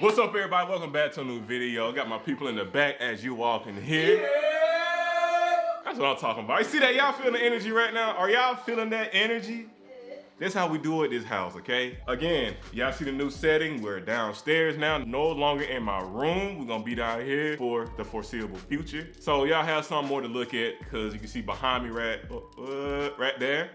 What's up, everybody? Welcome back to a new video. Got my people in the back as you walk in here. Yeah. That's what I'm talking about. You see that? Y'all feeling the energy right now? Are y'all feeling that energy? That's how we do it at this house, okay? Again, y'all see the new setting. We're downstairs now, no longer in my room. We're gonna be down here for the foreseeable future. So y'all have something more to look at because you can see behind me right there.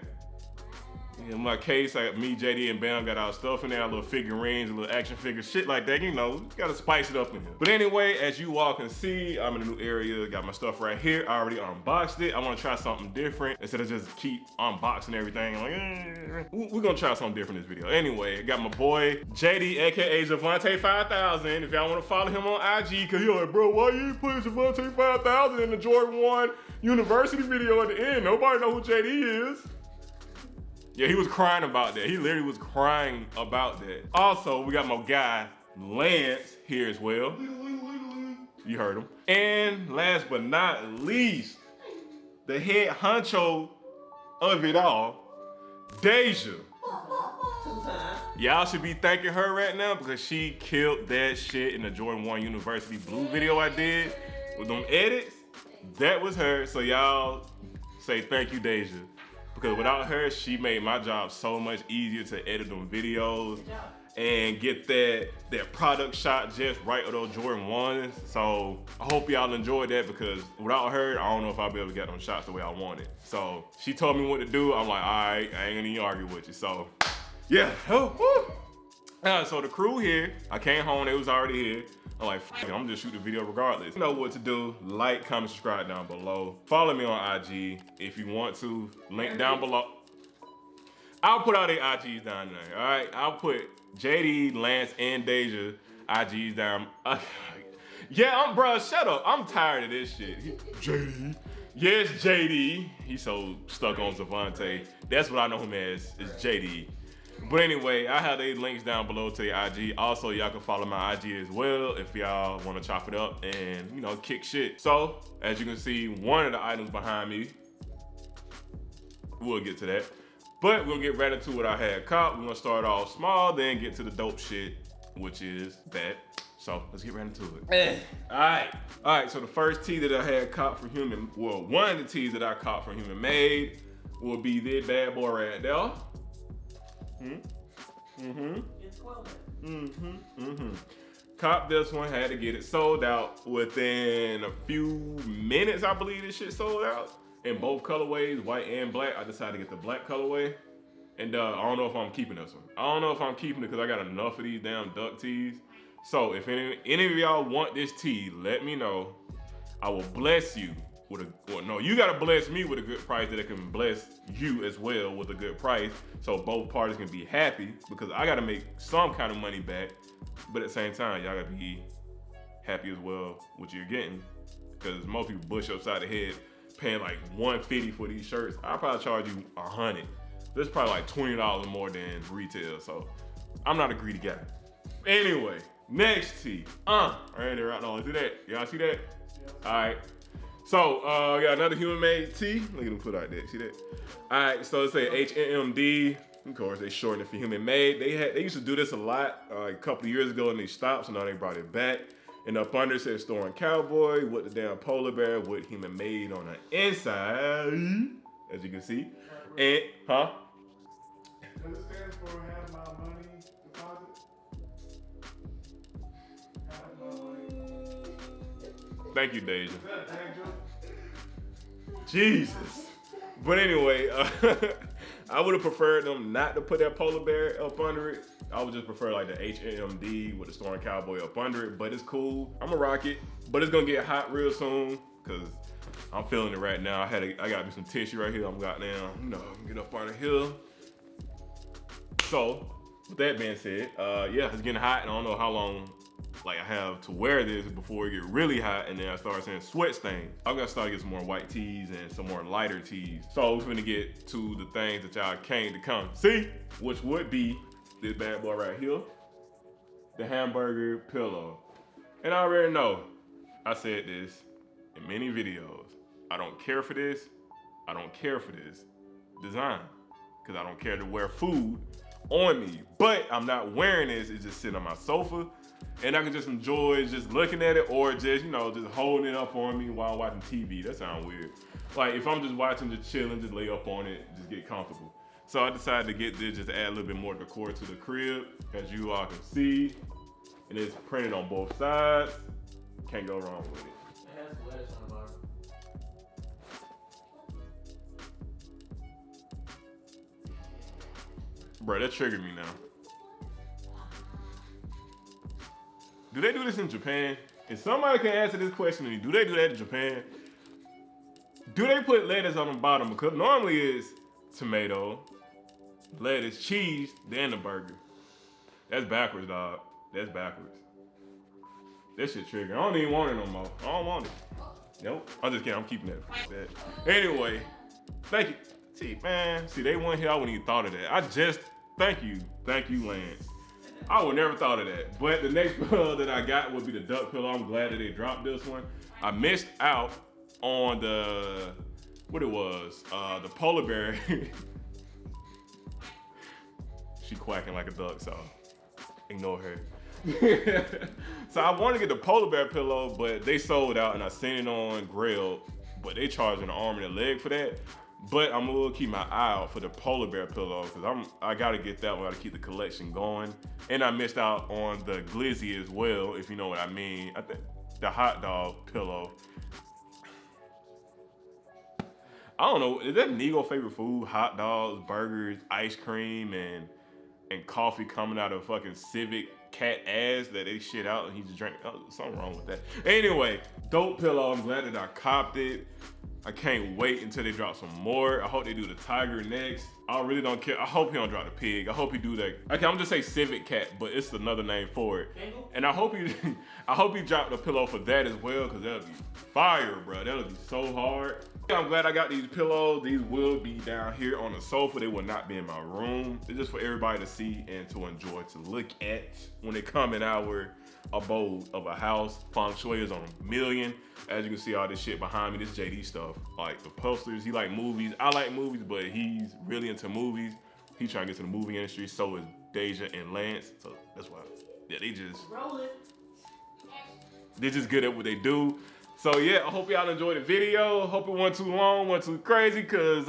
In my case, me, JD, and Bam got our stuff in there, our little figurines, a little action figures, shit like that. You know, gotta spice it up in here. But anyway, as you all can see, I'm in a new area, got my stuff right here. I already unboxed it. I wanna try something different instead of just keep unboxing everything. Like, we're gonna try something different in this video. Anyway, I got my boy, JD, AKA Javante 5000. If y'all wanna follow him on IG, cause you're like, bro, why you ain't putting Javante 5000 in the Jordan 1 University video at the end? Nobody know who JD is. Yeah, he was crying about that. He literally was crying about that. Also, we got my guy, Lance, here as well. You heard him. And last but not least, the head honcho of it all, Deja. Y'all should be thanking her right now because she killed that shit in the Jordan 1 University Blue video I did with them edits. That was her, so y'all say thank you, Deja. Because without her, she made my job so much easier to edit them videos and get that product shot just right of those Jordan 1s. So I hope y'all enjoyed that because without her, I don't know if I'll be able to get them shots the way I wanted. So she told me what to do. I'm like, all right, I ain't gonna even argue with you. So yeah, so the crew here, I came home, they was already here. I'm like, fuck it, I'm just shoot the video regardless. You know what to do. Like, comment, subscribe down below. Follow me on IG if you want to. Link down below. I'll put all their IGs down there, all right? I'll put JD, Lance, and Deja IGs down. Yeah, bro, shut up. I'm tired of this shit. JD. Yes, JD. He's so stuck on Javante. That's what I know him as, is JD. But anyway, I have the links down below to the IG. Also, y'all can follow my IG as well if y'all want to chop it up and, you know, kick shit. So, as you can see, one of the items behind me, we'll get to that. But we'll get right into what I had caught. We're going to start off small, then get to the dope shit, which is that. So, let's get right into it. All right, so the first tee that I had caught from Human, well, one of the tees that I caught from Human Made will be this bad boy right there. Cop this one, had to get it sold out within a few minutes. I believe this shit sold out in both colorways, white and black. I decided to get the black colorway, and I don't know if I'm keeping this one. I don't know if I'm keeping it because I got enough of these damn duck tees. So if any of y'all want this tee, let me know. I will bless you with you gotta bless me with a good price that it can bless you as well with a good price, so both parties can be happy because I gotta make some kind of money back, but at the same time, y'all gotta be happy as well with what you're getting because most people bush upside the head paying like $150 for these shirts. I'll probably charge you $100. This is probably like $20 more than retail, so I'm not a greedy guy. Anyway, next tee. Right there, right now. See that? Y'all see that? All right. So, we got another Human Made tee. Look at them put out there, see that? All right, so it's a HMD. Of course, they shortened it for Human Made. They used to do this a lot a couple of years ago and they stopped, so now they brought it back. And up under it says storing Cowboy with the damn polar bear with Human Made on the inside, as you can see. And, huh? Does it stand for have my money deposit? Have my money. Thank you, Deja. Jesus. But anyway, I would have preferred them not to put that polar bear up under it. I would just prefer like the HMD with the Storm Cowboy up under it, but it's cool. I'm gonna rock it, but it's gonna get hot real soon because I'm feeling it right now. I got me some tissue right here. I'm goddamn, you know, get up on the hill. So, with that being said, yeah, it's getting hot and I don't know how long like I have to wear this before it get really hot and then I start seeing sweat stains. I'm gonna start to get some more white tees and some more lighter tees. So we're gonna get to the things that y'all came to come see, which would be this bad boy right here, the hamburger pillow. And I already know, I said this in many videos, I don't care for this, I don't care for this design, because I don't care to wear food on me. But I'm not wearing this, it's just sitting on my sofa. And I can just enjoy just looking at it or just, you know, just holding it up on me while I'm watching TV. That sounds weird. Like if I'm just watching, just chilling, just lay up on it, just get comfortable. So I decided to get this just to add a little bit more decor to the crib, as you all can see. And it's printed on both sides. Can't go wrong with it. It has lettuce on the bottom. Bro, that triggered me now. Do they do this in Japan? If somebody can answer this question to me, do they do that in Japan? Do they put lettuce on the bottom? Because normally it's tomato, lettuce, cheese, then the burger. That's backwards, dog. That's backwards. That shit triggered. I don't even want it no more. I don't want it. Nope. I'm just kidding. I'm keeping that. Anyway, thank you. See, man. See, they weren't here. I wouldn't even thought of that. Thank you, Lance. I would never thought of that. But the next pillow that I got would be the duck pillow. I'm glad that they dropped this one. I missed out on the, what it was, the polar bear. She quacking like a duck, so ignore her. So I wanted to get the polar bear pillow, but they sold out and I sent it on GRAILED, but they charging an arm and a leg for that. But I'm gonna keep my eye out for the polar bear pillow because I gotta get that one. I gotta keep the collection going. And I missed out on the glizzy as well, if you know what I mean. I think the hot dog pillow. I don't know, is that nigo favorite food? Hot dogs, burgers, ice cream, and coffee coming out of fucking Civic cat ass that they shit out and he just drank. Oh, something wrong with that. Anyway, dope pillow. I'm glad that I copped it. I can't wait until they drop some more. I hope they do the tiger next. I really don't care. I hope he don't drop the pig. I hope he do that. Okay, I'm just say Civic cat, but it's another name for it. And I hope he drop the pillow for that as well, because that'll be fire, bro. That'll be so hard. I'm glad I got these pillows. These will be down here on the sofa. They will not be in my room. They're just for everybody to see and to enjoy, to look at when they come in our abode of a house. Feng Shui is on a million. As you can see, all this shit behind me, this JD stuff. Like the posters, he like movies. I like movies, but he's really into movies. He's trying to get to the movie industry. So is Deja and Lance. So that's why, yeah, they're just good at what they do. So yeah, I hope y'all enjoyed the video. Hope it wasn't too long, wasn't too crazy, cause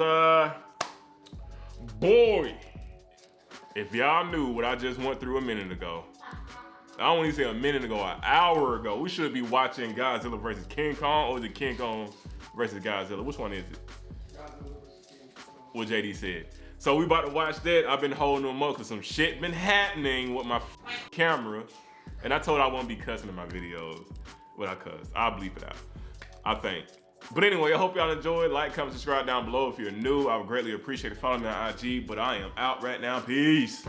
boy, if y'all knew what I just went through a minute ago, I don't even say a minute ago, an hour ago, we should be watching Godzilla versus King Kong, or is it King Kong versus Godzilla? Which one is it? Godzilla versus King Kong. What JD said. So we about to watch that. I've been holding them up because some shit been happening with my camera. And I told her I won't be cussing in my videos. But I cuss. I'll bleep it out, I think. But anyway, I hope y'all enjoyed. Like, comment, subscribe down below if you're new. I would greatly appreciate it. Follow me on IG. But I am out right now. Peace.